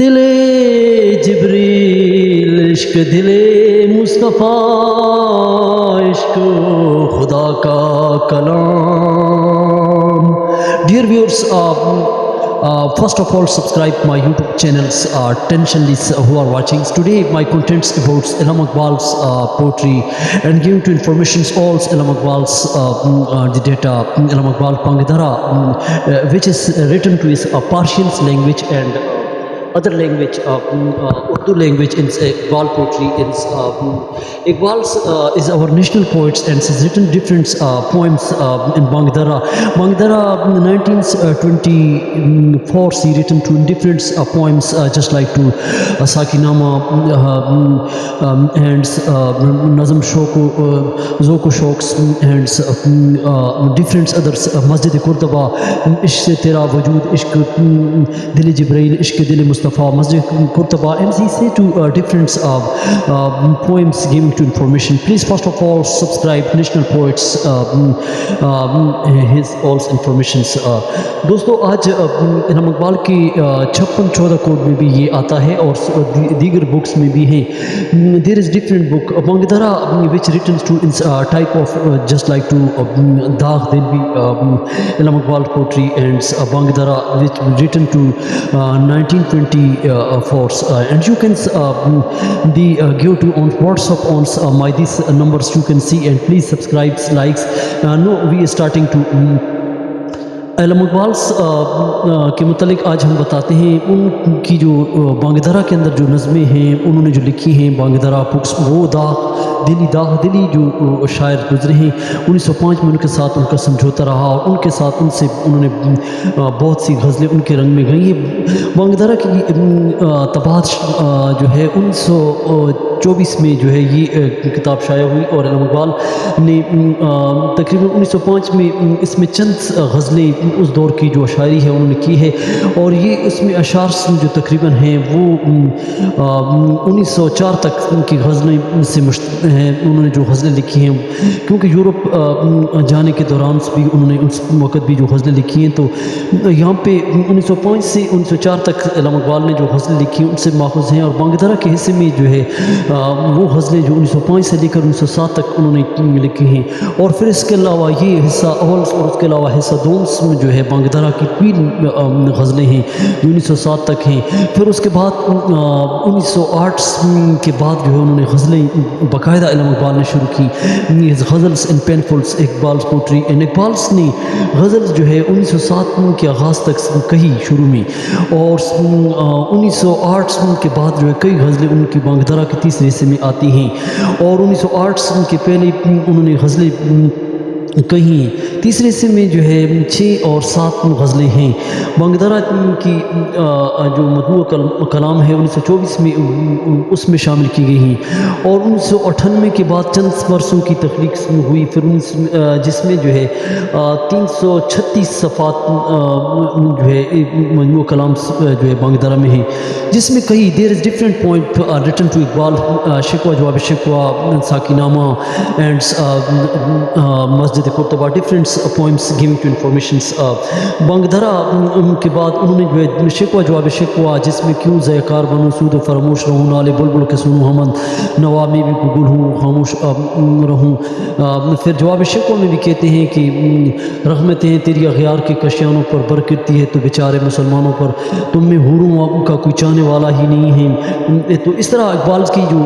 دل جبرائیل عشق دل مصطفی عشق خدا کا کلام. Dear viewers, first of all, subscribe my YouTube channels, attentionless who are watching. Today my contents about Allama Iqbal's poetry and giving to informations all Allama Iqbal's the data Allama Iqbal bangidhara, which is written to his Persian language and other language, Urdu language in Iqbal poetry. Iqbal is our national poet and has written different poems in Bangidhara. Bangidhara 1924 he written to different poems just like to Saaقی and Nazm Zoko Shoks and different others. Masjid Qurba, Ishq se tera wajood, Ishq dil Jibrais, Ishq dil Mustapha, Masjid Qurba, and he say to different poems giving to information. Please first of all subscribe National Poets his all informations. دوستو آج علامہ اقبال کی 56-14 code میں بھی یہ آتا ہے اور دیگر بکس میں بھی ہیں. There is different book Bangidhara which written to type of just like to Dagh, there will be Allama Iqbal poetry and Bangidhara which written to 1924 and you can give to on WhatsApp on my these numbers you can see and please subscribe, likes. No, we are starting to علامہ اقبال کے متعلق آج ہم بتاتے ہیں ان کی جو بانگدھرا کے اندر جو نظمیں ہیں انہوں نے جو لکھی ہیں. بانگدھرا بکس وہ داغ دلی جو شاعر گزرے ہیں 1905 میں ان کے ساتھ ان کا سمجھوتا رہا اور ان کے ساتھ انہوں نے بہت سی غزلیں ان کے رنگ میں گئی ہیں. بانگدھرا کی طباعت جو ہے 1924 میں جو ہے یہ کتاب شائع ہوئی اور علامہ اقبال نے تقریباً 1905 میں اس میں چند غزلیں اس دور کی جو شاعری ہے انہوں نے کی ہے اور یہ اس میں اشعار جو تقریباً ہیں وہ 1904 تک کی غزلیں سے ہیں. انہوں نے جو غزلیں لکھی ہیں کیونکہ یورپ جانے کے دوران بھی انہوں نے اس وقت بھی جو غزلیں لکھی ہیں تو یہاں پہ 1905 سے 1904 تک علامہ اقبال نے جو غزلیں لکھی ہیں ان سے ماخوذ ہیں. اور بانگدھرا کے حصے میں جو ہے وہ غزلیں جو 1905 سے لے کر 1907 تک انہوں نے لکھی ہیں. اور پھر اس کے علاوہ یہ حصہ اول اور اس کے علاوہ حصہ دوم میں جو ہے بانگدھرا کی 3 غزلیں ہیں جو 1907 تک ہیں. پھر اس کے بعد 1908 کے بعد جو ہے انہوں نے غزلیں باقاعدہ علامہ اقبال نے شروع کی. غزلس ان پینفلس اقبال's poetry and اقبالس نے غزل جو ہے 1907 کے آغاز تک کہی شروع میں اور 1908 کے بعد جو ہے کئی غزلیں ان کی بانگدھرا کے تیسرے حصے میں آتی ہیں اور 1908 کے پہلے انہوں نے غزلیں کہیں. تیسرے حصے میں جو ہے 6 اور 7 غزلیں ہیں. بانگدھرا کی جو مجموعہ کلام ہے 1924 میں اس میں شامل کی گئی ہیں اور 1998 کے بعد چند برسوں کی تخلیق ہوئی پھر جس میں جو ہے 336 صفحات جو ہے مجموعہ کلام جو ہے بانگدھرا میں ہیں جس میں کئی there are different point written to Iqbal, Shikwa Jawab Shikwa, Saqi Nama and Masjid Qurtuba, different poems giving to informations. Bangdara کے بعد انہوں نے جو ہے شکوہ جواب شکوہ جس میں کیوں ضیاکار بنوں سود و فراموش رہوں نالے بلبل کے سنوں ہمن نوا میں بھی گل ہوں خاموش رہوں. پھر جواب شکوہ میں بھی کہتے ہیں کہ رحمتیں ہیں تیری اغیار کے کشیانوں پر برکرتی ہے تو بیچارے مسلمانوں پر تم میں حوروں کا کوئی چاہنے والا ہی نہیں ہے. تو اس طرح اقبال کی جو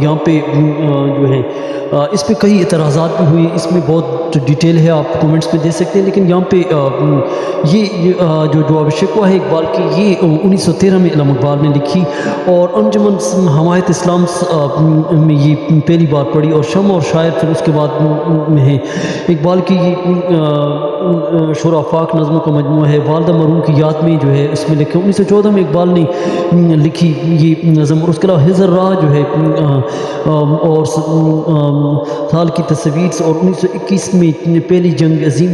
یہاں پہ جو ہے اس پہ کئی اعتراضات بھی ہوئی. اس میں بہت ڈیٹیل ہے آپ کومنٹس میں دے سکتے ہیں لیکن یہاں پہ یہ جو جواب شکوہ ہے اقبال کی یہ 1913 میں علامہ اقبال نے لکھی اور انجمن حمایت اسلام میں یہ پہلی بار پڑھی اور شمع اور شاعر پھر اس کے بعد میں ہے. اقبال کی یہ شرافاک نظموں کا مجموعہ ہے. والدہ مرحوم کی یاد میں جو ہے اس میں لکھے 1914 میں اقبال نے لکھی یہ نظم اور اس کے علاوہ ذکرعلامہ جو ہے اور سال کی تصویر اور 1921 میں پہلی جنگ عظیم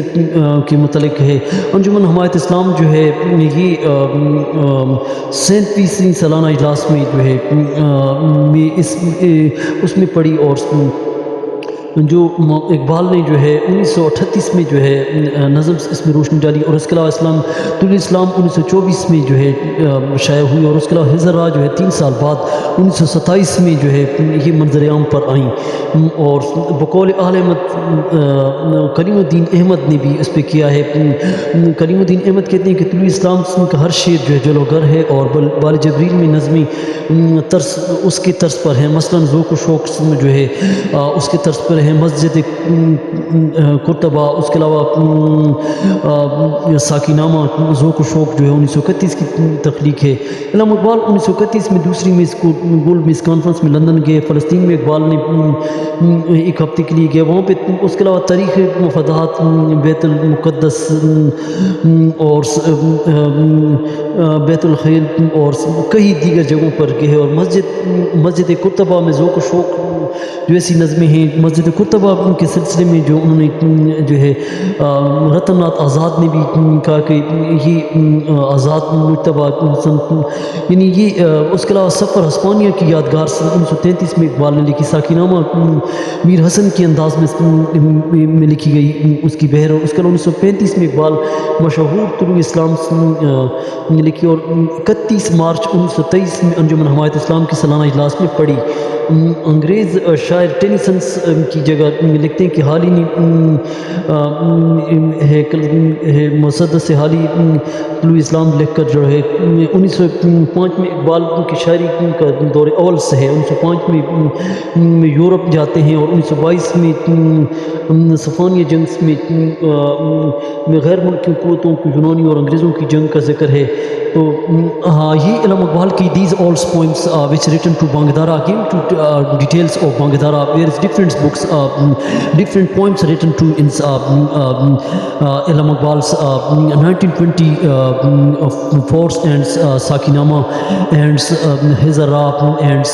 کے متعلق ہے. انجمن حمایت اسلام جو ہے یہ 37ویں سالانہ اجلاس میں جو ہے اس میں پڑھی اور جو اقبال نے جو ہے 1938 میں جو ہے نظم اس میں روشنی ڈالی، اور اس کے علاوہ طول اسلام 1924 میں جو ہے شائع ہوئی، اور اس کے علاوہ ہزرا جو ہے 3 سال بعد 1927 میں جو ہے یہ منظر عام پر آئیں، اور بقول احمد کریم الدین احمد نے بھی اس پہ کیا ہے۔ کریم الدین احمد کہتے ہیں کہ طول اسلام کا ہر شعر جو ہے جلوگر ہے، اور بال جبریل میں نظمیں طرز اس کے طرز پر ہیں، مثلا ذوق و شوق جو ہے اس کے طرز پر ہے، مسجد قربات، اس کے علاوہ ساقی نامہ ذوق و شوق جو ہے 1931 کی تخلیق ہے۔ علامہ اقبال 1931 میں دوسری گولڈ میز کانفرنس میں لندن گئے، فلسطین میں اقبال نے ایک ہفتے کے لیے گیا وہاں پہ، اس کے علاوہ تاریخ مفادات، بیت المقدس اور بیت الخیل اور کئی دیگر جگہوں پر گئے، اور مسجد قربات میں ذوق و شوق جو ایسی نظمیں ہیں، مسجد قربات کے سلسلے میں جو انہوں نے جو ہے رتن ناتھ آزاد نے بھی کہا کہ یہ آزاد مجتبہ، یعنی یہ اس کے علاوہ سفر ہسپانیہ کی یادگار 1933 میں اقبال نے لکھی، ساقی نامہ میر حسن کے انداز میں لکھی گئی اس کی بہر، اور اس کے علاوہ 1935 میں اقبال مشہور طلوع اسلام نے لکھی، اور 31 مارچ 1923 میں انجمن حمایت اسلام کی سالانہ اجلاس میں پڑھی۔ انگریز شاعر ٹینیسنس کی جگہ لکھتے ہیں کہ حال ہی ہے مسجد سے حالی طلوع اسلام لکھ کر جو ہے 1905 میں اقبال کی شاعری کا دور اول سے ہے، 1905 میں یورپ جاتے ہیں، اور 1922 میں صفانیہ جنگ میں غیر ملکی قوتوں کی یونانی اور انگریزوں کی جنگ کا ذکر ہے۔ تو یہ علامہ اقبال کی these all poems which written to بانگدارا give to details of بانگدارا where is different books different poems written to in Allama اقبال's 1920 and ساقی نامہ and ہزرا and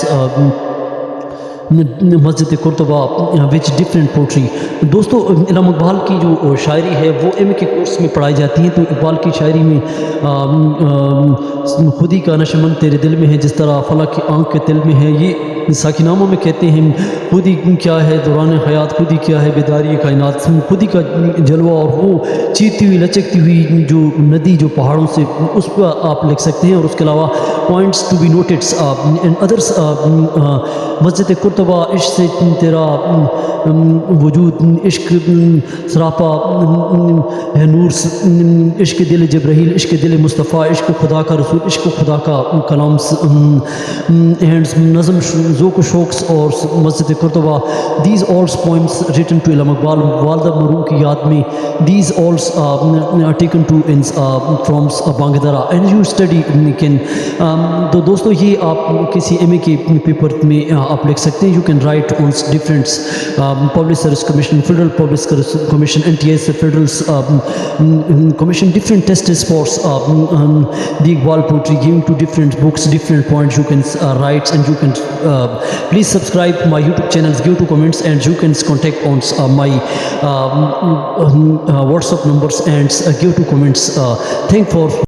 Masjid قربات which different poetry۔ دوستو علامہ اقبال کی جو شاعری ہے وہ ایم اے کے کورس میں پڑھائی جاتی ہیں، تو اقبال کی شاعری میں خودی کا نشمن تیرے دل میں ہے، جس طرح فلک کی آنکھ کے دل میں ہے، یہ ساقی نامہ میں کہتے ہیں خودی کیا ہے دوران حیات، خودی کیا ہے بیداری کائنات، خودی کا جلوہ، اور وہ چیرتی ہوئی لچکتی ہوئی جو ندی جو پہاڑوں سے، اس پہ آپ لکھ سکتے ہیں، اور اس کے علاوہ points to be noted and others, مسجد قربات، عشق سے تیرا وجود، عشق سراپا ہے نور، عشق دل جبرائیل، عشق دل مصطفی، عشق خدا کا رسول، عشق خدا کا کلام، نظم ذوق و شوق اور Masjid Qurtuba. These all poems written to Allama Iqbal, والدہ مرحوم کی یاد میں، these all taken to from Bangdara and you study can. تو دوستو یہ آپ کسی ایم اے کے پیپر میں آپ لکھ سکتے ہیں، you can write on different public service commission, federal public service commission, NTS federal commission different tests for the Iqbal poetry, giving to different books, different points you can write, and you can please subscribe my YouTube channels, give to comments, and you can contact on my WhatsApp numbers and give to comments. Thank for